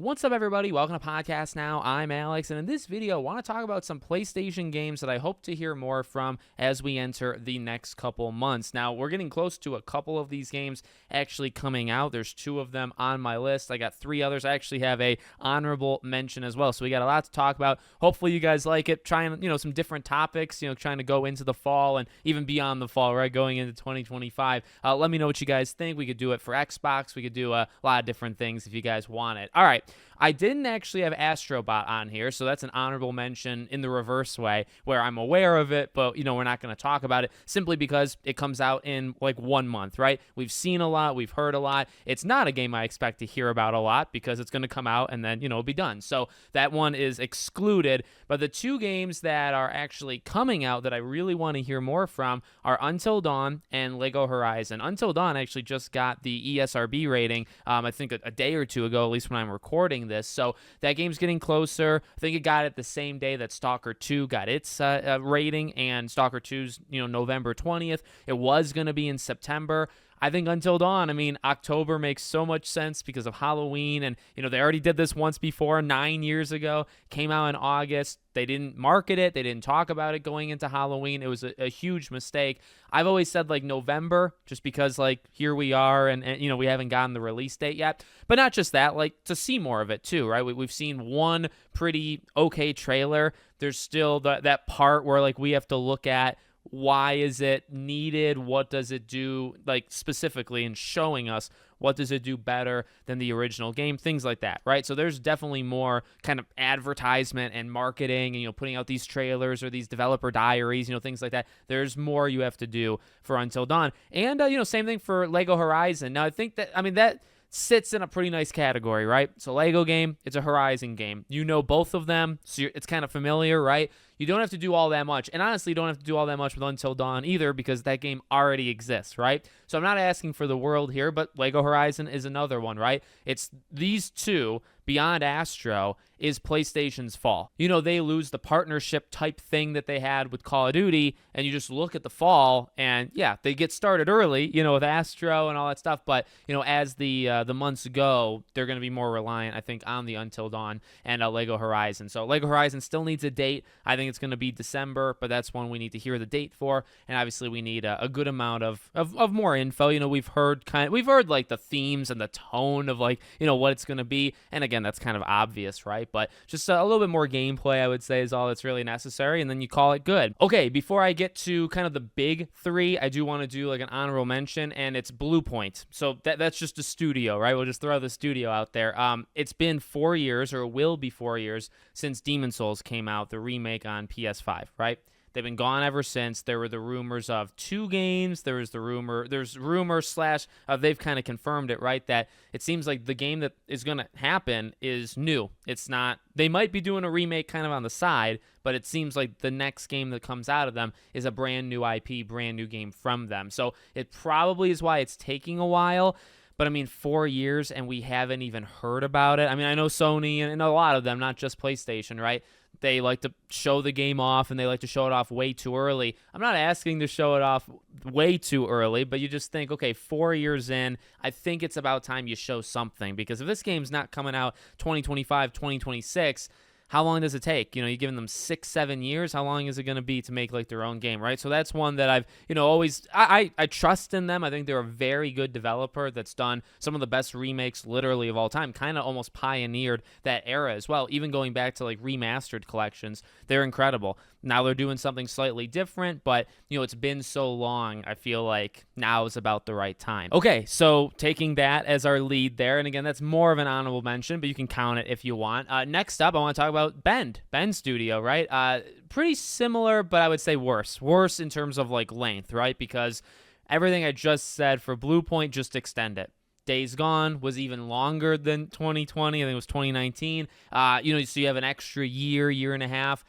What's up, everybody? Welcome to Podcast Now. I'm Alex, and in this video, I want to talk about some PlayStation games that I hope to hear more from as we enter the next couple months. Now, we're getting close to a couple of these games actually coming out. There's 2 of them on my list. I got 3 others. I actually have a honorable mention as well, so we got a lot to talk about. Hopefully, you guys like it. Trying, some different topics, trying to go into the fall and even beyond the fall, right? Going into 2025. Let me know what you guys think. We could do it for Xbox. We could do a lot of different things if you guys want it. All right. I didn't actually have Astrobot on here, so that's an honorable mention in the reverse way, where I'm aware of it, but, we're not going to talk about it simply because it comes out in, 1 month, right? We've seen a lot. We've heard a lot. It's not a game I expect to hear about a lot because it's going to come out and then, it'll be done. So that one is excluded, but the 2 games that are actually coming out that I really want to hear more from are Until Dawn and Lego Horizon. Until Dawn actually just got the ESRB rating, I think a day or 2 ago, at least when I'm recording this. So that game's getting closer. I think it got it the same day that Stalker 2 got its rating, and Stalker 2's, November 20th. It was going to be in September. I think Until Dawn, October makes so much sense because of Halloween, and, they already did this once before, 9 years ago, came out in August. They didn't market it. They didn't talk about it going into Halloween. It was a huge mistake. I've always said, November, just because, here we are, and we haven't gotten the release date yet. But not just that, to see more of it, too, right? We've seen one pretty okay trailer. There's still that part where, we have to look at why is it needed? What does it do, specifically in showing us what does it do better than the original game? Things like that, right? So there's definitely more kind of advertisement and marketing and, putting out these trailers or these developer diaries, things like that. There's more you have to do for Until Dawn. And, same thing for Lego Horizon. Now, I think that sits in a pretty nice category, right? It's a Lego game. It's a Horizon game. Both of them, so it's kind of familiar, right? You don't have to do all that much. And honestly, you don't have to do all that much with Until Dawn either because that game already exists, right? So I'm not asking for the world here, but Lego Horizon is another one, right? It's these 2, beyond Astro, is PlayStation's fall. They lose the partnership type thing that they had with Call of Duty, and you just look at the fall, and yeah, they get started early, with Astro and all that stuff, but, as the months go, they're going to be more reliant, I think, on the Until Dawn and Lego Horizon. So Lego Horizon still needs a date. I think it's going to be December, but that's one we need to hear the date for, and obviously we need a good amount of more info. We've heard the themes and the tone of what it's going to be, and again, that's kind of obvious, right? But just a little bit more gameplay, I would say, is all that's really necessary, and then you call it good. Okay, before I get to kind of the big 3, I do want to do an honorable mention, and it's Bluepoint. So that's just a studio, right? We'll just throw the studio out there. It's been 4 years, or it will be 4 years, since Demon's Souls came out, the remake on PS5, right? They've been gone ever since. There were the rumors of 2 games. There's rumor slash they've kind of confirmed it, right? That it seems like the game that is going to happen is new. It's not, they might be doing a remake kind of on the side, but it seems like the next game that comes out of them is a brand new IP, brand new game from them. So it probably is why it's taking a while. But 4 years and we haven't even heard about it. I know Sony and a lot of them, not just PlayStation, right? They like to show the game off, and they like to show it off way too early. I'm not asking to show it off way too early, but you just think, okay, 4 years in, I think it's about time you show something. Because if this game's not coming out 2025, 2026, how long does it take? You're giving them 6-7 years. How long is it going to be to make their own game, right? So that's one that I've, always, I trust in them. I think they're a very good developer that's done some of the best remakes literally of all time, kind of almost pioneered that era as well. Even going back to remastered collections, they're incredible. Now they're doing something slightly different, but, it's been so long, I feel like now is about the right time. Okay, so taking that as our lead there, and again, that's more of an honorable mention, but you can count it if you want. Next up, I want to talk about Bend Studio, right? Pretty similar, but I would say worse in terms of length, right? Because everything I just said for Bluepoint, just extend it. Days Gone was even longer than 2020. I think it was 2019. So you have an extra year and a half.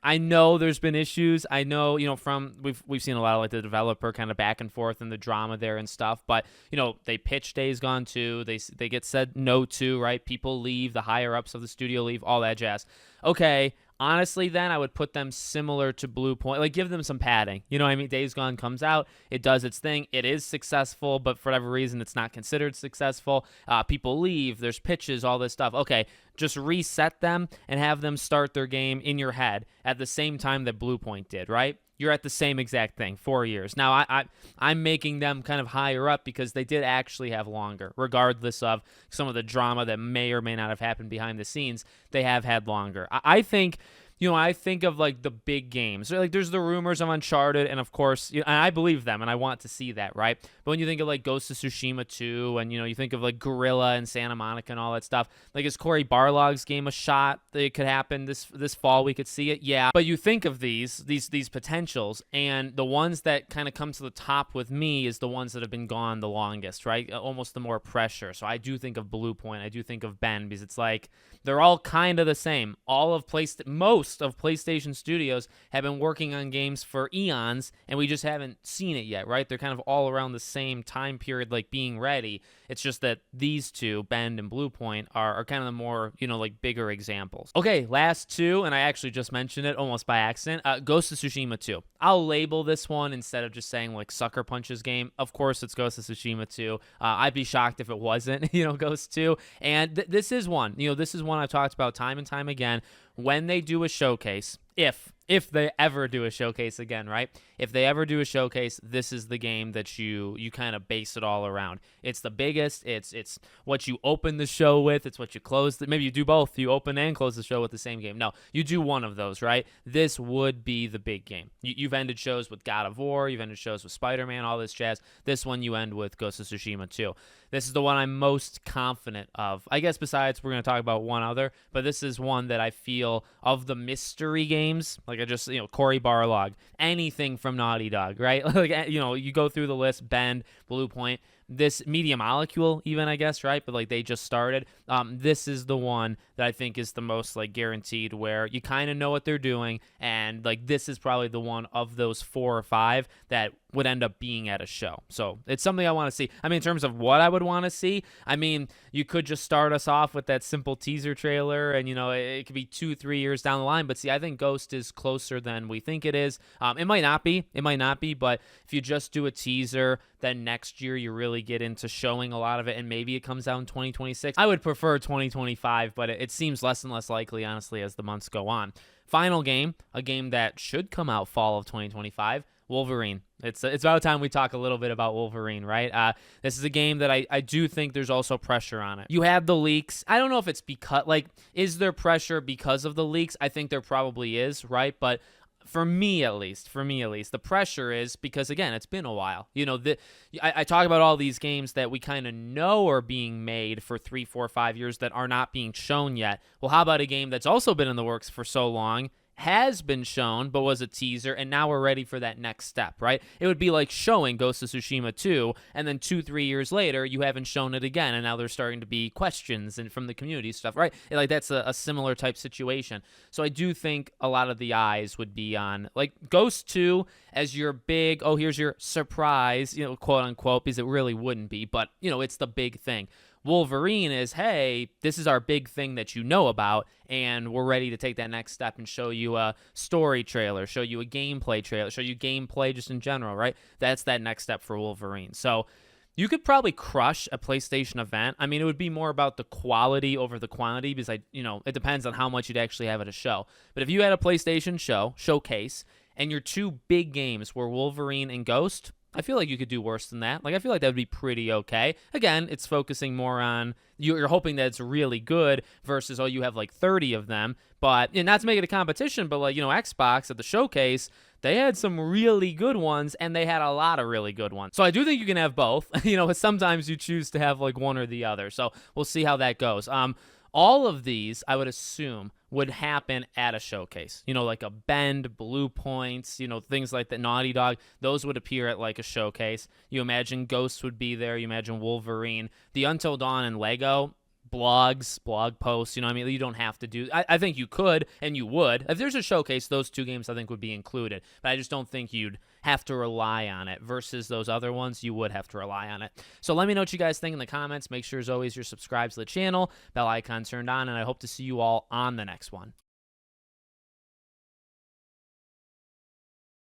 I know there's been issues. I know, we've seen a lot of the developer kind of back and forth and the drama there and stuff. But, they pitch Days Gone 2. They get said no to, right? People leave. The higher ups of the studio leave. All that jazz. Okay, Honestly, then I would put them similar to Bluepoint, like give them some padding. You know what I mean? Days Gone comes out, it does its thing, it is successful, but for whatever reason, it's not considered successful. People leave, there's pitches, all this stuff. Okay, just reset them and have them start their game in your head at the same time that Bluepoint did, right? You're at the same exact thing, 4 years. Now, I'm making them kind of higher up because they did actually have longer, regardless of some of the drama that may or may not have happened behind the scenes. They have had longer. I think, I think of like the big games. Like there's the rumors of Uncharted, and of course, and I believe them, and I want to see that, right? But when you think of like Ghost of Tsushima 2, and you think of like Gorilla and Santa Monica and all that stuff, like is Cory Barlog's game a shot that it could happen this fall? We could see it, yeah. But you think of these potentials, and the ones that kind of come to the top with me is the ones that have been gone the longest, right? Almost the more pressure. So I do think of Bluepoint, I do think of Ben, because it's like they're all kind of the same. Most of PlayStation Studios have been working on games for eons, and we just haven't seen it yet, right? They're kind of all around the same time period, like being ready. It's just that these two, Bend and Bluepoint, are kind of the more, like bigger examples. Okay, last two, and I actually just mentioned it almost by accident. Ghost of Tsushima 2. I'll label this one instead of just saying like Sucker Punch's game. Of course, it's Ghost of Tsushima 2. I'd be shocked if it wasn't, Ghost 2. And this is one, this is one I've talked about time and time again. When they do a showcase, if they ever do a showcase again, right? If they ever do a showcase, this is the game that you kind of base it all around. It's the biggest. It's what you open the show with. It's what you close. Maybe you do both. You open and close the show with the same game. No, you do one of those, right? This would be the big game. You've ended shows with God of War. You've ended shows with Spider-Man, all this jazz. This one you end with Ghost of Tsushima 2. This is the one I'm most confident of. I guess besides we're going to talk about one other, but this is one that I feel of the mystery games, like I just, Cory Barlog, anything from Naughty Dog, right? Like, you go through the list, Bend, Bluepoint, this Media Molecule even, I guess, right? But like they just started. This is the one that I think is the most like guaranteed, where you kind of know what they're doing, and like this is probably the one of those 4 or 5 that would end up being at a show. So it's something I want to see. I mean, in terms of what I would want to see, I mean, you could just start us off with that simple teaser trailer, and it could be 2-3 years down the line. But see, I think Ghost is closer than we think it is. It might not be, but if you just do a teaser, then next year you really get into showing a lot of it, and maybe it comes out in 2026. I would prefer 2025, but it seems less and less likely, honestly, as the months go on. Final game, a game that should come out fall of 2025, Wolverine. It's about time we talk a little bit about Wolverine, right? This is a game that I do think there's also pressure on it. You have the leaks. I don't know if it's because, is there pressure because of the leaks? I think there probably is, right? But for me at least, the pressure is because, again, it's been a while. I talk about all these games that we kind of know are being made for 3, 4, 5 years that are not being shown yet. Well, how about a game that's also been in the works for so long, has been shown, but was a teaser, and now we're ready for that next step, right? It would be like showing Ghost of Tsushima 2, and then 2-3 years later, you haven't shown it again, and now there's starting to be questions and from the community stuff, right? Like, that's a similar type situation. So I do think a lot of the eyes would be on, like, Ghost 2 as your big, here's your surprise, quote unquote, because it really wouldn't be, but, it's the big thing. Wolverine is, hey, this is our big thing that you know about, and we're ready to take that next step and show you a story trailer, show you a gameplay trailer, show you gameplay just in general, right? That's that next step for Wolverine. So you could probably crush a PlayStation event. I mean, it would be more about the quality over the quantity, because it depends on how much you'd actually have at a show. But if you had a PlayStation showcase, and your 2 big games were Wolverine and Ghost, I feel like you could do worse than that. Like, I feel like that would be pretty okay. Again, it's focusing more on, you're hoping that it's really good versus, you have like 30 of them. But, and not to make it a competition, but like, Xbox at the showcase, they had some really good ones, and they had a lot of really good ones. So I do think you can have both. Sometimes you choose to have like one or the other. So we'll see how that goes. All of these, I would assume, would happen at a showcase. Like a Bend, Bluepoints, things like that, Naughty Dog, those would appear at like a showcase. You imagine Ghost would be there. You imagine Wolverine. The Until Dawn and Lego, blog posts, you don't have to do, I think you could, and you would. If there's a showcase, those 2 games I think would be included, but I just don't think you'd have to rely on it versus those other ones. You would have to rely on it. So let me know what you guys think in the comments. Make sure, as always, you're subscribed to the channel, bell icon turned on, and I hope to see you all on the next one.